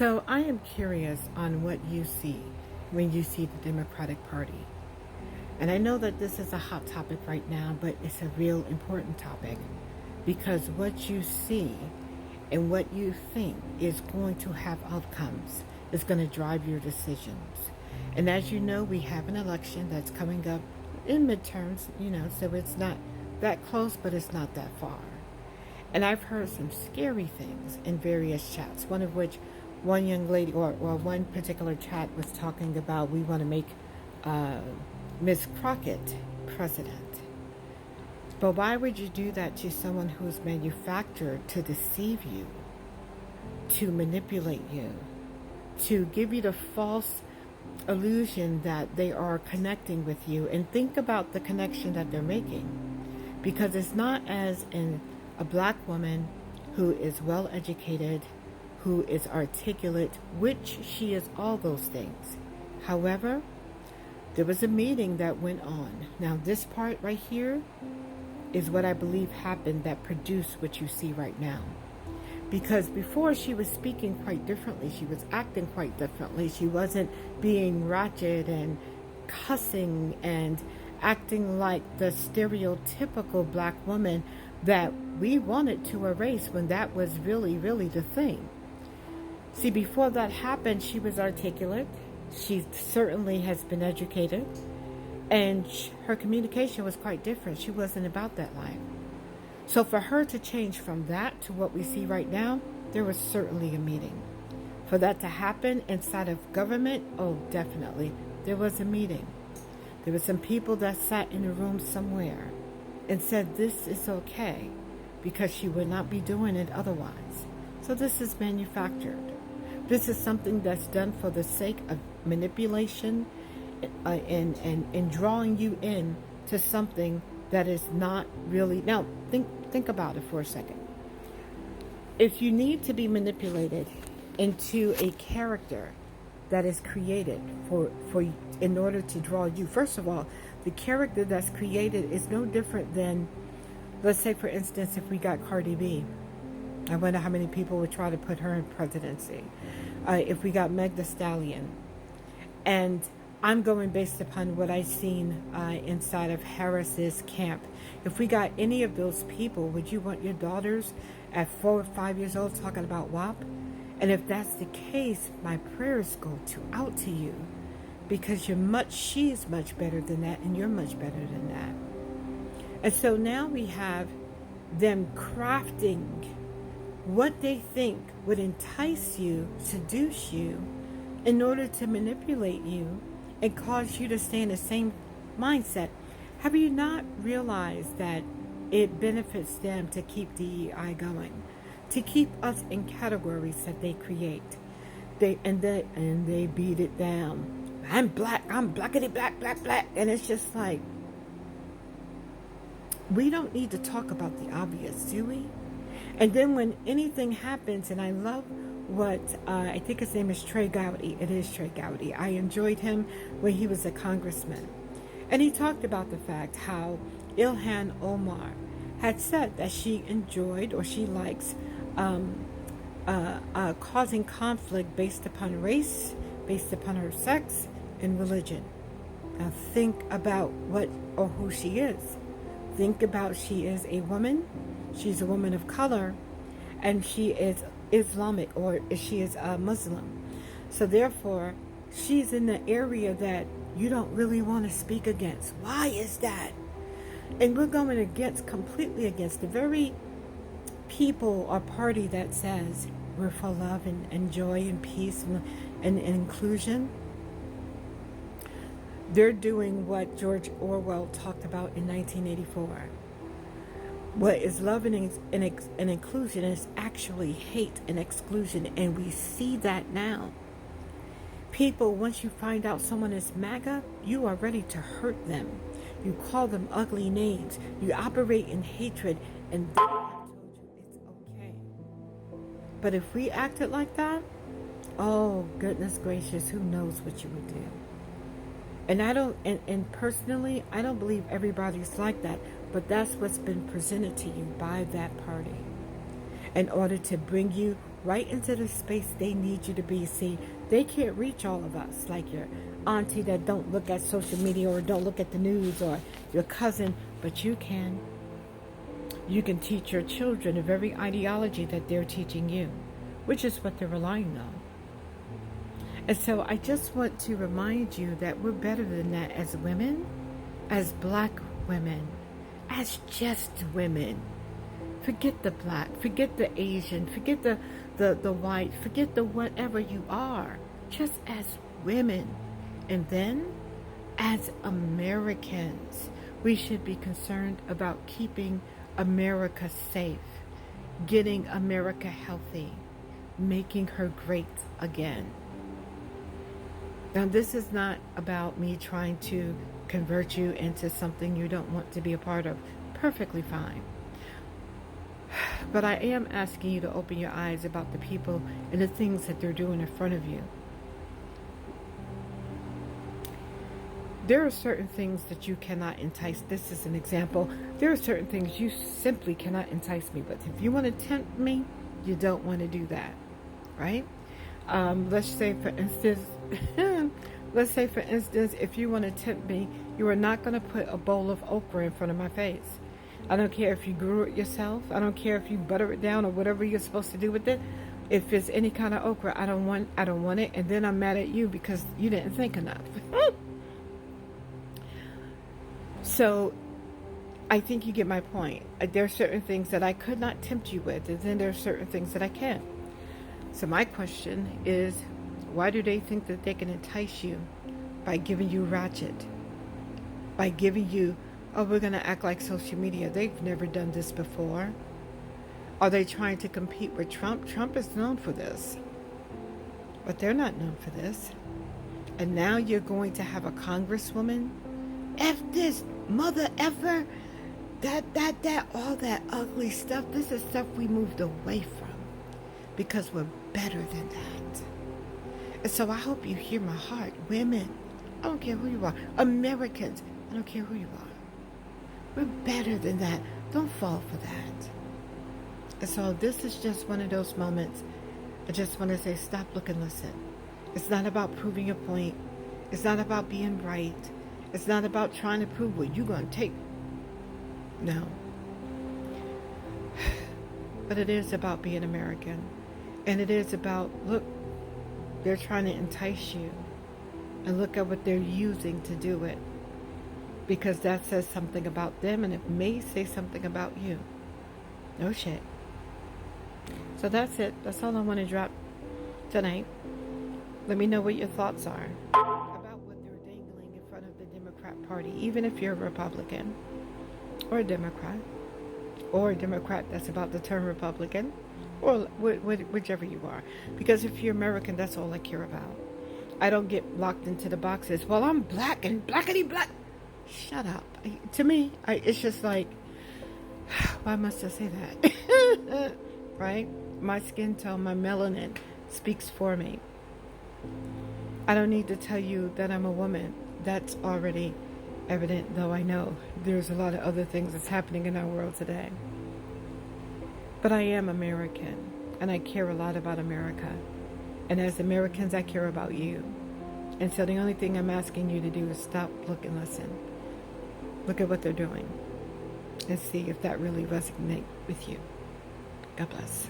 So I am curious on what you see when you see the Democratic Party. And I know that this is a hot topic right now, but it's a real important topic because what you see and what you think is going to have outcomes is going to drive your decisions. And as you know, we have an election that's coming up in midterms, so it's not that close, but it's not that far. And I've heard some scary things in various chats, one of which one young lady or one particular chat was talking about we want to make Miss Crockett president. But why would you do that to someone who's manufactured to deceive you, to manipulate you, to give you the false illusion that they are connecting with you? And think about the connection that they're making, because it's not as in a black woman who is well educated, who is articulate, which she is all those things. However, there was a meeting that went on. Now this part right here is what I believe happened that produced what you see right now. Because before she was speaking quite differently, she was acting quite differently. She wasn't being ratchet and cussing and acting like the stereotypical black woman that we wanted to erase when that was really, really the thing. See, before that happened, she was articulate. She certainly has been educated. And her communication was quite different. She wasn't about that life. So for her to change from that to what we see right now, there was certainly a meeting. For that to happen inside of government, oh, definitely. There was a meeting. There were some people that sat in a room somewhere and said this is okay because she would not be doing it otherwise. So this is manufactured. This is something that's done for the sake of manipulation and drawing you in to something that is not really. Now, think about it for a second. If you need to be manipulated into a character that is created for in order to draw you, first of all, the character that's created is no different than, let's say, for instance, if we got Cardi B. I wonder how many people would try to put her in presidency. If we got Meg Thee Stallion. And I'm going based upon what I've seen inside of Harris's camp. If we got any of those people, would you want your daughters at 4 or 5 years old talking about WAP? And if that's the case, my prayers go out to you, because she's much better than that, and you're much better than that. And so now we have them crafting what they think would entice you, seduce you, in order to manipulate you and cause you to stay in the same mindset. Have you not realized that it benefits them to keep DEI going, to keep us in categories that they create? They beat it down. I'm black, I'm blackity black, black, black. And it's just like, we don't need to talk about the obvious, do we? And then when anything happens, and I love what, I think his name is Trey Gowdy. It is Trey Gowdy. I enjoyed him when he was a congressman. And he talked about the fact how Ilhan Omar had said that she enjoyed or she likes causing conflict based upon race, based upon her sex, and religion. Now think about what or who she is. Think about she is a woman. She's a woman of color, and she is Islamic, or she is a Muslim. So therefore, she's in the area that you don't really want to speak against. Why is that? And we're going completely against the very people or party that says we're for love and joy and peace and inclusion. They're doing what George Orwell talked about in 1984. What is love and inclusion is actually hate and exclusion, and we see that now. People, once you find out someone is MAGA, you are ready to hurt them. You call them ugly names. You operate in hatred, and they have told you it's okay. But if we acted like that, oh goodness gracious, who knows what you would do? And I don't, and personally, I don't believe everybody's like that, but that's what's been presented to you by that party in order to bring you right into the space they need you to be. See, they can't reach all of us, like your auntie that don't look at social media or don't look at the news, or your cousin, but you can. You can teach your children the very ideology that they're teaching you, which is what they're relying on. And so I just want to remind you that we're better than that as women, as black women, as just women. Forget the black, forget the Asian, forget the white, forget the whatever you are, just as women. And then, as Americans, we should be concerned about keeping America safe, getting America healthy, making her great again. Now, this is not about me trying to convert you into something you don't want to be a part of. Perfectly fine. But I am asking you to open your eyes about the people and the things that they're doing in front of you. There are certain things that you cannot entice. This is an example. There are certain things you simply cannot entice me. But if you want to tempt me, you don't want to do that, right? Let's say, for instance, if you want to tempt me, you are not going to put a bowl of okra in front of my face. I don't care if you grew it yourself. I don't care if you butter it down or whatever you're supposed to do with it. If it's any kind of okra, I don't want it. And then I'm mad at you because you didn't think enough. So I think you get my point. There are certain things that I could not tempt you with, and then there are certain things that I can. So my question is, why do they think that they can entice you by giving you ratchet? By giving you, oh, we're going to act like social media. They've never done this before. Are they trying to compete with Trump? Trump is known for this. But they're not known for this. And now you're going to have a congresswoman? F this, mother effer, that, all that ugly stuff. This is stuff we moved away from because we're better than that. And so I hope you hear my heart. Women, I don't care who you are. Americans, I don't care who you are. We're better than that. Don't fall for that. And so this is just one of those moments. I just want to say, stop, look, and listen. It's not about proving a point. It's not about being right. It's not about trying to prove what you're going to take. No. But it is about being American. And it is about, look, they're trying to entice you. And look at what they're using to do it. Because that says something about them, and it may say something about you. No shit. So that's it. That's all I want to drop tonight. Let me know what your thoughts are about what they're dangling in front of the Democrat Party, even if you're a Republican or a Democrat that's about to turn Republican, or whichever you are. Because if you're American, that's all I care about. I don't get locked into the boxes. Well, I'm black and blackity black. Shut up. To me, it's just like, why must I say that? Right? My skin tone, my melanin speaks for me. I don't need to tell you that I'm a woman. That's already evident, though I know there's a lot of other things that's happening in our world today. But I am American, and I care a lot about America. And as Americans, I care about you. And so the only thing I'm asking you to do is stop, look, and listen. Look at what they're doing and see if that really resonates with you. God bless.